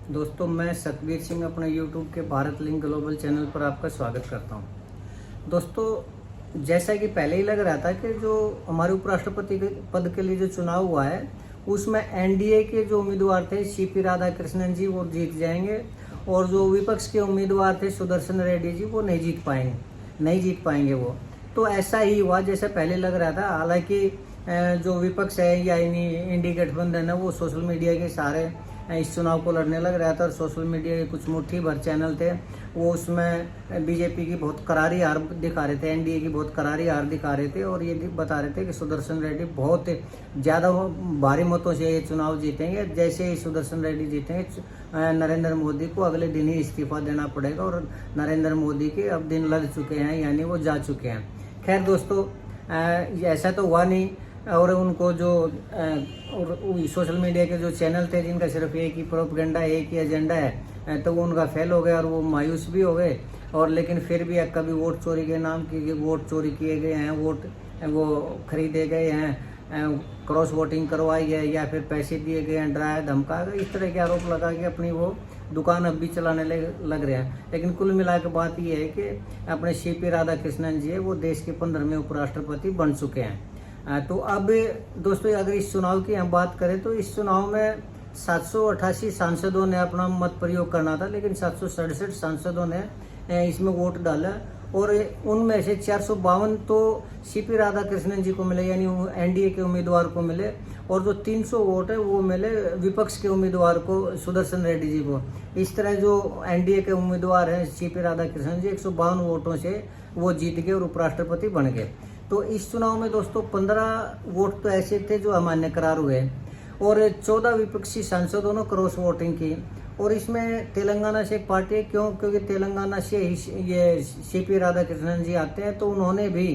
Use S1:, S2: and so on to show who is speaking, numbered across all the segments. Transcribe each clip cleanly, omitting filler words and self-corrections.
S1: दोस्तों, मैं सतबीर सिंह अपने YouTube के भारत लिंक ग्लोबल चैनल पर आपका स्वागत करता हूं। दोस्तों, जैसा कि पहले ही लग रहा था कि जो हमारे उपराष्ट्रपति के पद के लिए जो चुनाव हुआ है उसमें एनडीए के जो उम्मीदवार थे सीपी राधाकृष्णन जी वो जीत जाएंगे और जो विपक्ष के उम्मीदवार थे सुदर्शन रेड्डी जी वो नहीं जीत पाएंगे वो। तो ऐसा ही हुआ जैसे पहले लग रहा था। हालांकि जो विपक्ष है यानी इंडी गठबंधन है वो सोशल मीडिया के सहारे इस चुनाव को लड़ने लग रहा था और सोशल मीडिया के कुछ मुट्ठी भर चैनल थे वो उसमें बीजेपी की बहुत करारी हार दिखा रहे थे, एनडीए की बहुत करारी हार दिखा रहे थे और ये बता रहे थे कि सुदर्शन रेड्डी बहुत ज़्यादा भारी मतों से ये चुनाव जीतेंगे। जैसे ही सुदर्शन रेड्डी जीतेंगे नरेंद्र मोदी को अगले दिन ही इस्तीफा देना पड़ेगा और नरेंद्र मोदी के अब दिन लग चुके हैं यानी वो जा चुके हैं। खैर दोस्तों, ऐसा तो हुआ नहीं और उनको जो सोशल मीडिया के जो चैनल थे जिनका सिर्फ एक ही प्रोपेगेंडा एक ही एजेंडा है तो वो उनका फेल हो गया और वो मायूस भी हो गए। और लेकिन फिर भी कभी वोट चोरी के नाम की वोट चोरी किए गए हैं, वोट वो खरीदे गए हैं, क्रॉस वोटिंग करवाई है या फिर पैसे दिए गए हैं, डराया धमका गए, इस तरह के आरोप लगा के अपनी वो दुकान अब भी चलाने लग रहे हैं। लेकिन कुल मिला के बात ये है कि अपने सीपी राधाकृष्णन जी है वो देश के 15वें उपराष्ट्रपति बन चुके हैं। तो अब दोस्तों अगर इस चुनाव की हम बात करें तो इस चुनाव में 788 सांसदों ने अपना मत प्रयोग करना था, लेकिन 767 सांसदों ने इसमें वोट डाला और उनमें से 452 तो सीपी राधाकृष्णन जी को मिले यानी एनडीए के उम्मीदवार को मिले और जो 300 वोट है वो मिले विपक्ष के उम्मीदवार को सुदर्शन रेड्डी जी को। इस तरह जो एनडीए के उम्मीदवार हैं सीपी राधाकृष्णन जी 152 वोटों से वो जीत गए और उपराष्ट्रपति बन गए। तो इस चुनाव में दोस्तों 15 वोट तो ऐसे थे जो अमान्य करार हुए और 14 विपक्षी सांसदों ने क्रॉस वोटिंग की। और इसमें तेलंगाना से एक पार्टी है, क्योंकि तेलंगाना से ये सीपी राधाकृष्णन जी आते हैं तो उन्होंने भी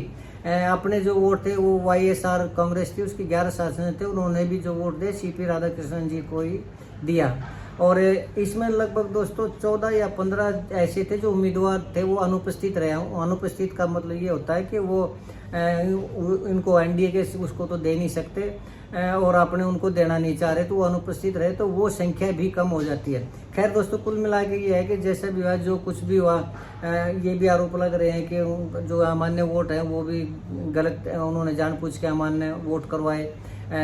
S1: अपने जो वोट थे वो वाईएसआर कांग्रेस थी उसकी 11 सांसद थे, उन्होंने भी जो वोट दिए सीपी राधाकृष्णन जी को ही दिया। और इसमें लगभग दोस्तों 14 या 15 ऐसे थे जो उम्मीदवार थे वो अनुपस्थित रहे। अनुपस्थित का मतलब ये होता है कि वो इनको एनडीए के उसको तो दे नहीं सकते और अपने उनको देना नहीं चाह रहे तो वो अनुपस्थित रहे तो वो संख्या भी कम हो जाती है। खैर दोस्तों, कुल मिला के ये है कि जैसा भी हुआ जो कुछ भी हुआ ये भी आरोप लग रहे हैं कि जो अमान्य वोट है वो भी गलत, उन्होंने जानबूझ के अमान्य वोट करवाए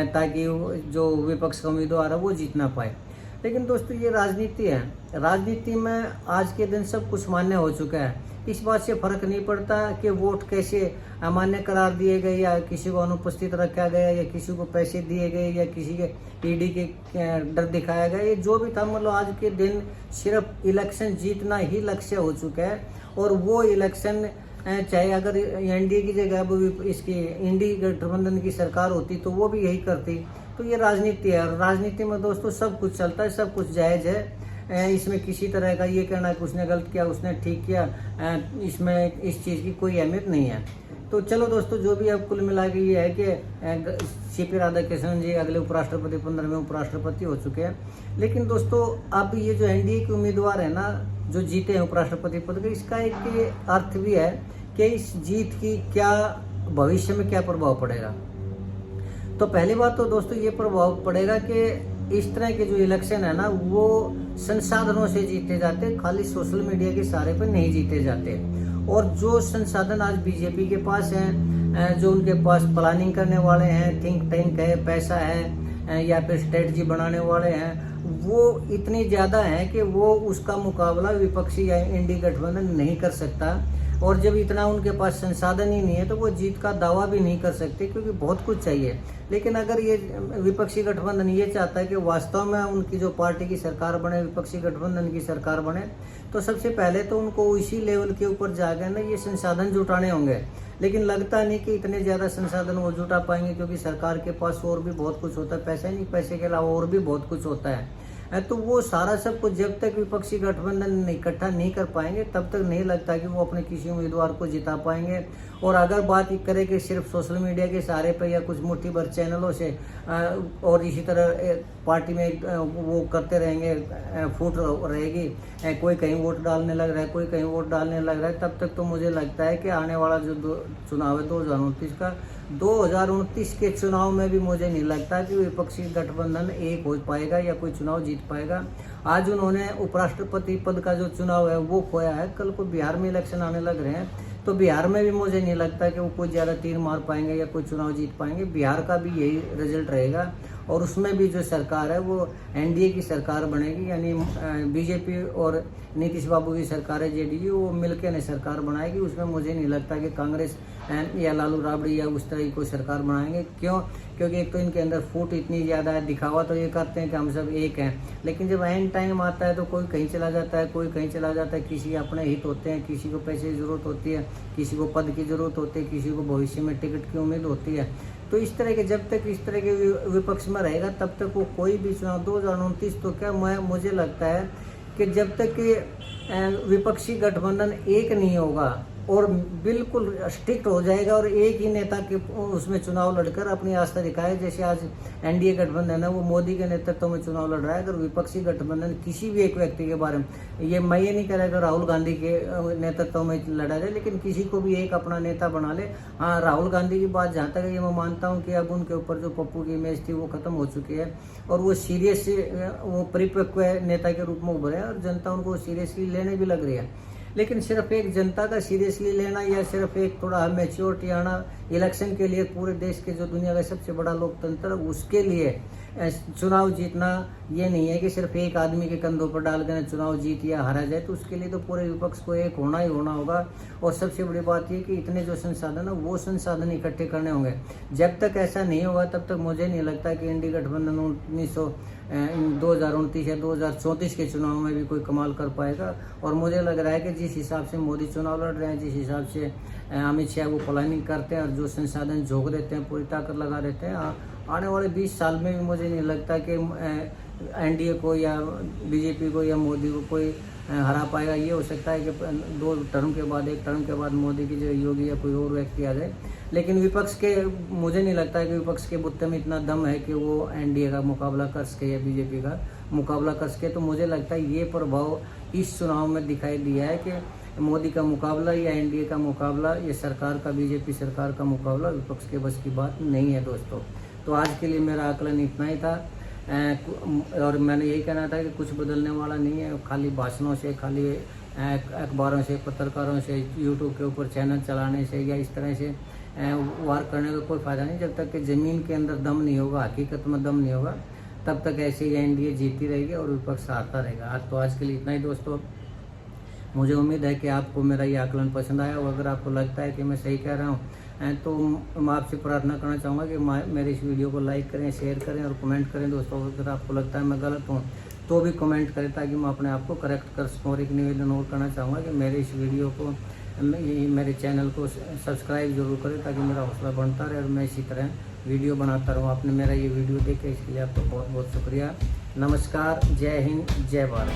S1: ताकि जो विपक्ष का उम्मीदवार है वो जीत ना पाए। लेकिन दोस्तों ये राजनीति है, राजनीति में आज के दिन सब कुछ मान्य हो चुका है। इस बात से फर्क नहीं पड़ता कि वोट कैसे अमान्य करार दिए गए या किसी को अनुपस्थित रखा गया या किसी को पैसे दिए गए या किसी के ईडी के डर दिखाया गया, ये जो भी था मतलब आज के दिन सिर्फ इलेक्शन जीतना ही लक्ष्य हो चुका है। और वो इलेक्शन चाहे अगर एनडीए की जगह वो इसकी इंडी गठबंधन की सरकार होती तो वो भी यही करती। तो ये राजनीति है और राजनीति में दोस्तों सब कुछ चलता है, सब कुछ जायज़ है। इसमें किसी तरह का ये कहना कि उसने गलत किया उसने ठीक किया, इसमें इस चीज़ की कोई अहमियत नहीं है। तो चलो दोस्तों, जो भी अब कुल मिला के ये है कि सीपी राधाकृष्णन जी अगले उपराष्ट्रपति 15वें उपराष्ट्रपति हो चुके हैं। लेकिन दोस्तों अब ये जो एनडीए के उम्मीदवार है ना जो जीते हैं उपराष्ट्रपति पद के, इसका एक अर्थ भी है कि इस जीत की क्या भविष्य में क्या प्रभाव पड़ेगा। तो पहली बात तो दोस्तों ये प्रभाव पड़ेगा कि इस तरह के जो इलेक्शन है ना वो संसाधनों से जीते जाते, खाली सोशल मीडिया के सहारे पर नहीं जीते जाते। और जो संसाधन आज बीजेपी के पास हैं, जो उनके पास प्लानिंग करने वाले हैं, थिंक टैंक है, पैसा है या फिर स्ट्रेटजी बनाने वाले हैं, वो इतनी ज़्यादा हैं कि वो उसका मुकाबला विपक्षी या इंडी गठबंधन नहीं कर सकता। और जब इतना उनके पास संसाधन ही नहीं है तो वो जीत का दावा भी नहीं कर सकते क्योंकि बहुत कुछ चाहिए। लेकिन अगर ये विपक्षी गठबंधन ये चाहता है कि वास्तव में उनकी जो पार्टी की सरकार बने, विपक्षी गठबंधन की सरकार बने, तो सबसे पहले तो उनको उसी लेवल के ऊपर जाकर ना ये संसाधन जुटाने होंगे। लेकिन लगता नहीं कि इतने ज़्यादा संसाधन वो जुटा पाएंगे क्योंकि सरकार के पास और भी बहुत कुछ होता है, पैसा ही नहीं, पैसे के अलावा और भी बहुत कुछ होता है। तो वो सारा सब कुछ जब तक विपक्षी गठबंधन इकट्ठा नहीं कर पाएंगे तब तक नहीं लगता कि वो अपने किसी उम्मीदवार को जिता पाएंगे। और अगर बात करें कि सिर्फ सोशल मीडिया के सहारे पे या कुछ मुट्ठी भर चैनलों से और इसी तरह पार्टी में वो करते रहेंगे, फूट रहेगी, कोई कहीं वोट डालने लग रहा है, कोई कहीं वोट डालने लग रहा है, तब तक तो मुझे लगता है कि आने वाला जो चुनाव है 2029 का, 2029 के चुनाव में भी मुझे नहीं लगता कि विपक्षी गठबंधन एक हो पाएगा या कोई चुनाव जीत पाएगा। आज उन्होंने उपराष्ट्रपति पद का जो चुनाव है वो खोया है, कल को बिहार में इलेक्शन आने लग रहे हैं, तो बिहार में भी मुझे नहीं लगता कि वो कोई ज़्यादा तीर मार पाएंगे या कोई चुनाव जीत पाएंगे। बिहार का भी यही रिजल्ट रहेगा और उसमें भी जो सरकार है वो एनडीए की सरकार बनेगी, यानी बीजेपी और नीतीश बाबू की सरकार है जेडीयू, वो मिलकर ने सरकार बनाएगी। उसमें मुझे नहीं लगता कि कांग्रेस या लालू राबड़ी या उस तरह की कोई सरकार बनाएंगे। क्यों? क्योंकि एक तो इनके अंदर फूट इतनी ज़्यादा है, दिखावा तो ये करते हैं कि हम सब एक हैं, लेकिन जब एंड टाइम आता है तो कोई कहीं चला जाता है, कोई कहीं चला जाता है, किसी अपने हित होते हैं, किसी को पैसे की ज़रूरत होती है, किसी को पद की ज़रूरत होती है, किसी को भविष्य में टिकट की उम्मीद होती है। तो इस तरह के जब तक इस तरह के विपक्ष में रहेगा तब तक वो कोई भी चुनाव 2029 तो क्या, मुझे लगता है कि जब तक कि विपक्षी गठबंधन एक नहीं होगा और बिल्कुल स्ट्रिक्ट हो जाएगा और एक ही नेता के उसमें चुनाव लड़कर अपनी आस्था दिखाए, जैसे आज एनडीए गठबंधन है वो मोदी के नेतृत्व में चुनाव लड़ रहा है। अगर विपक्षी गठबंधन किसी भी एक व्यक्ति के बारे में, मैं ये नहीं कह रहा कि राहुल गांधी के नेतृत्व में लड़ा जाए, लेकिन किसी को भी एक अपना नेता बना ले। हाँ, राहुल गांधी की बात जहाँ तक है, ये मैं मानता हूँ कि अब उनके ऊपर जो पप्पू की इमेज थी वो खत्म हो चुकी है और वो सीरियस, वो परिपक्व नेता के रूप में उभरे हैं और जनता उनको सीरियसली लेने भी लग रही है। लेकिन सिर्फ एक जनता का सीरियसली लेना या सिर्फ एक थोड़ा मैच्योरिटी आना इलेक्शन के लिए, पूरे देश के जो दुनिया का सबसे बड़ा लोकतंत्र उसके लिए चुनाव जीतना ये नहीं है कि सिर्फ एक आदमी के कंधों पर डाल कर चुनाव जीत या हारा जाए। तो उसके लिए तो पूरे विपक्ष को एक होना ही होना होगा। और सबसे बड़ी बात ये कि इतने जो संसाधन है वो संसाधन इकट्ठे करने होंगे। जब तक ऐसा नहीं होगा तब तक मुझे नहीं लगता कि इंडी गठबंधन 2029 या 2034 के चुनाव में भी कोई कमाल कर पाएगा। और मुझे लग रहा है कि जिस हिसाब से मोदी चुनाव लड़ रहे हैं, जिस हिसाब से अमित शाह वो प्लानिंग करते हैं और जो संसाधन झोंक देते हैं, पूरी ताकत लगा देते हैं, आने वाले 20 साल में भी मुझे नहीं लगता कि एनडीए को या बीजेपी को या मोदी को कोई हरा पाएगा। ये हो सकता है कि 2 टर्म के बाद, 1 टर्म के बाद मोदी की जगह योगी या कोई और व्यक्ति आ जाए। लेकिन विपक्ष के, मुझे नहीं लगता है कि विपक्ष के बुत्ते में इतना दम है कि वो एनडीए का मुकाबला कर सके या बीजेपी का मुकाबला कर सके। तो मुझे लगता है ये प्रभाव इस चुनाव में दिखाई दिया है कि मोदी का मुकाबला या एनडीए का मुकाबला, ये सरकार का, बीजेपी सरकार का मुकाबला विपक्ष के बस की बात नहीं है दोस्तों। तो आज के लिए मेरा आकलन इतना ही था और मैंने यही कहना था कि कुछ बदलने वाला नहीं है। खाली भाषणों से, खाली अखबारों से, पत्रकारों से, यूट्यूब के ऊपर चैनल चलाने से या इस तरह से वार करने का कोई फ़ायदा नहीं। जब तक कि ज़मीन के अंदर दम नहीं होगा, हकीकत में दम नहीं होगा, तब तक ऐसे ही एनडीए जीती रहेगी और विपक्ष हारता रहेगा। तो आज के लिए इतना ही दोस्तों। मुझे उम्मीद है कि आपको मेरा ये आकलन पसंद आया और अगर आपको लगता है कि मैं सही कह रहा हूँ तो मैं आपसे प्रार्थना करना चाहूँगा कि मेरे इस वीडियो को लाइक करें, शेयर करें और कमेंट करें दोस्तों। अगर आपको लगता है मैं गलत हूँ तो भी कमेंट करें ताकि मैं अपने आप को करेक्ट कर सकूँ। और एक निवेदन और करना चाहूँगा कि मेरे इस वीडियो को, मेरे चैनल को सब्सक्राइब जरूर करें ताकि मेरा हौसला बढ़ता रहे और मैं इसी तरह वीडियो बनाता रहूँ। आपने मेरा ये वीडियो देखा इसके लिए आपको बहुत बहुत शुक्रिया। नमस्कार, जय हिंद, जय भारत।